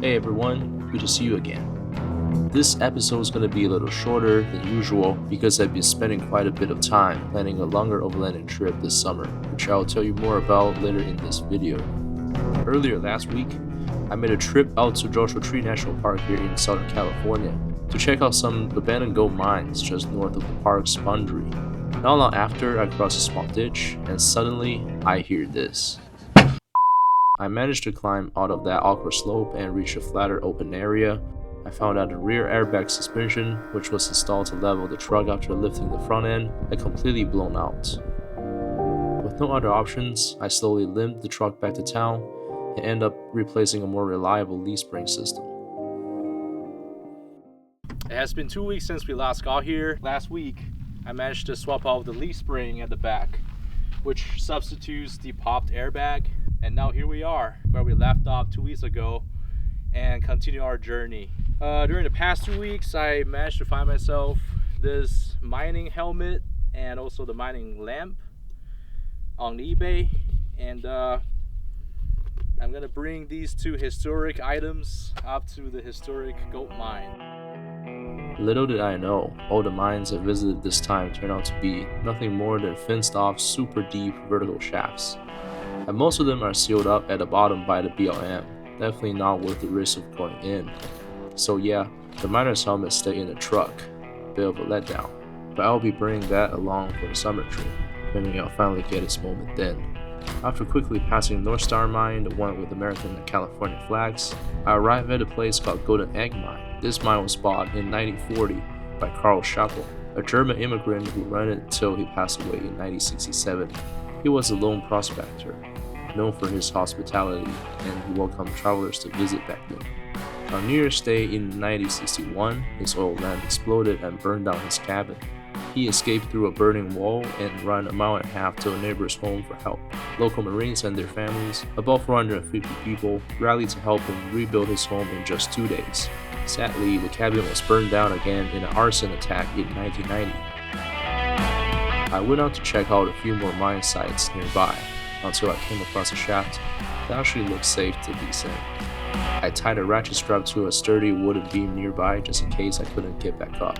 Hey everyone, good to see you again. This episode is going to be a little shorter than usual because I've been spending quite a bit of time planning a longer overlanding trip this summer, which I'll tell you more about later in this video. Earlier last week, I made a trip out to Joshua Tree National Park here in Southern California to check out some abandoned gold mines just north of the park's boundary. Not long after, I crossed a small ditch and suddenly I hear this. I managed to climb out of that awkward slope and reach a flatter open area. I found out the rear airbag suspension, which was installed to level the truck after lifting the front end, had completely blown out. With no other options, I slowly limped the truck back to town and ended up replacing a more reliable leaf spring system. It has been 2 weeks since we last got here. Last week, I managed to swap out the leaf spring at the back, which substitutes the popped airbag. And now here we are, where we left off 2 weeks ago and continue our journey. During the past 2 weeks, I managed to find myself this mining helmet and also the mining lamp on eBay. And I'm gonna bring these two historic items up to the historic gold mine. Little did I know, all the mines I visited this time turned out to be nothing more than fenced off super deep vertical shafts. And most of them are sealed up at the bottom by the BLM, definitely not worth the risk of going in. So yeah, the miner's helmet stayed in the truck, bit of a letdown, but I'll be bringing that along for the summer trip, maybe I'll finally get its moment then. After quickly passing North Star Mine, the one with American and California flags, I arrived at a place called Golden Egg Mine. This mine was bought in 1940 by Krapow, a German immigrant who ran it until he passed away in 1967. He was a lone prospector, known for his hospitality, and he welcomed travelers to visit back then. On New Year's Day in 1961, his oil lamp exploded and burned down his cabin. He escaped through a burning wall and ran a mile and a half to a neighbor's home for help. Local Marines and their families, about 450 people, rallied to help him rebuild his home in just 2 days. Sadly, the cabin was burned down again in an arson attack in 1990. I went out to check out a few more mine sites nearby until I came across a shaft that actually looked safe to descend. I tied a ratchet strap to a sturdy wooden beam nearby just in case I couldn't get back up.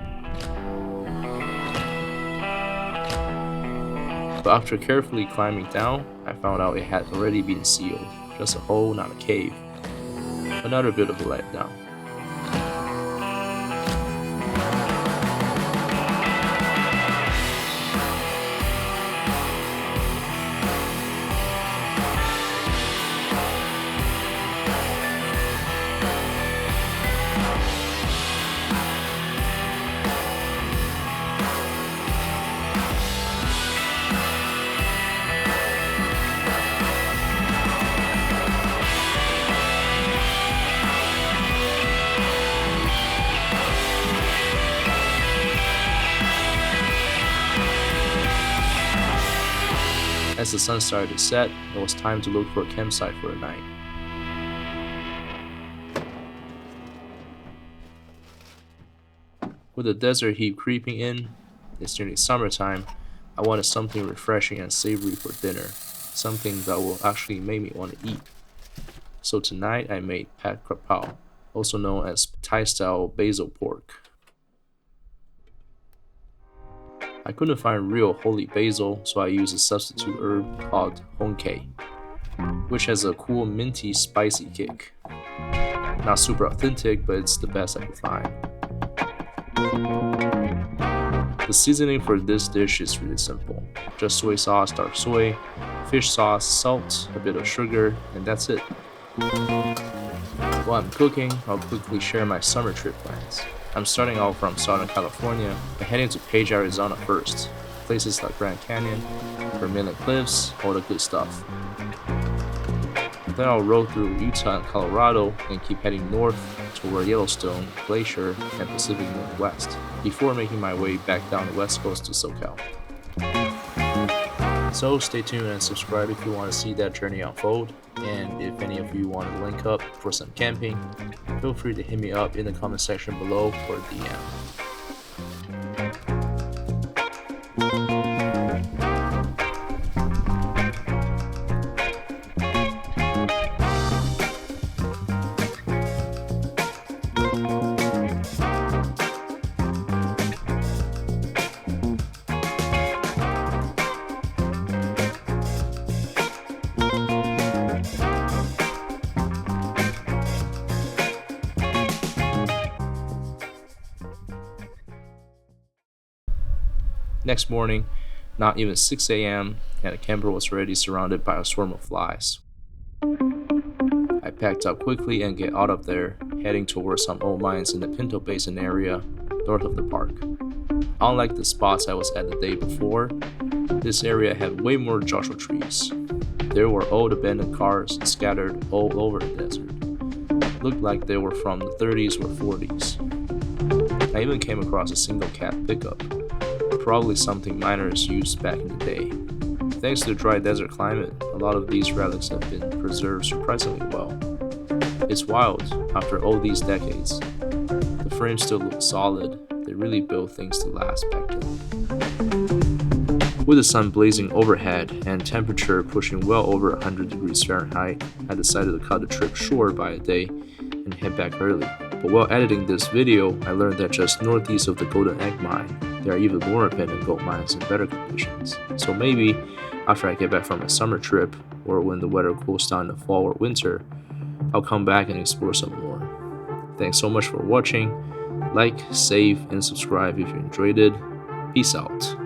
But after carefully climbing down, I found out it had already been sealed, just a hole, not a cave. Another bit of a letdown. As the sun started to set, it was time to look for a campsite for the night. With the desert heat creeping in, it's nearly summertime, I wanted something refreshing and savory for dinner, something that will actually make me want to eat. So tonight I made pad Krapow, also known as Thai-style basil pork. I couldn't find real holy basil, so I used a substitute herb called honkey, which has a cool minty spicy kick. Not super authentic, but it's the best I could find. The seasoning for this dish is really simple. Just soy sauce, dark soy, fish sauce, salt, a bit of sugar, and that's it. While I'm cooking, I'll quickly share my summer trip plans. I'm starting out from Southern California and heading to Page, Arizona first. Places like Grand Canyon, Vermilion Cliffs, all the good stuff. Then I'll roll through Utah and Colorado and keep heading north toward Yellowstone, Glacier, and Pacific Northwest, before making my way back down the west coast to SoCal. So stay tuned and subscribe if you want to see that journey unfold, and if any of you want to link up for some camping, feel free to hit me up in the comment section below or DM. Next morning, not even 6 a.m., and the camper was already surrounded by a swarm of flies. I packed up quickly and get out of there, heading towards some old mines in the Pinto Basin area, north of the park. Unlike the spots I was at the day before, this area had way more Joshua trees. There were old abandoned cars scattered all over the desert. Looked like they were from the 30s or 40s. I even came across a single cab pickup, probably something miners used back in the day. Thanks to the dry desert climate, a lot of these relics have been preserved surprisingly well. It's wild, after all these decades, the frames still look solid. They really built things to last back then. With the sun blazing overhead and temperature pushing well over 100 degrees Fahrenheit, I decided to cut the trip short by a day and head back early. But while editing this video, I learned that just northeast of the Golden Egg Mine, there are even more abandoned gold mines in better conditions. So maybe, after I get back from my summer trip, or when the weather cools down in the fall or winter, I'll come back and explore some more. Thanks so much for watching. Like, save, and subscribe if you enjoyed it. Peace out.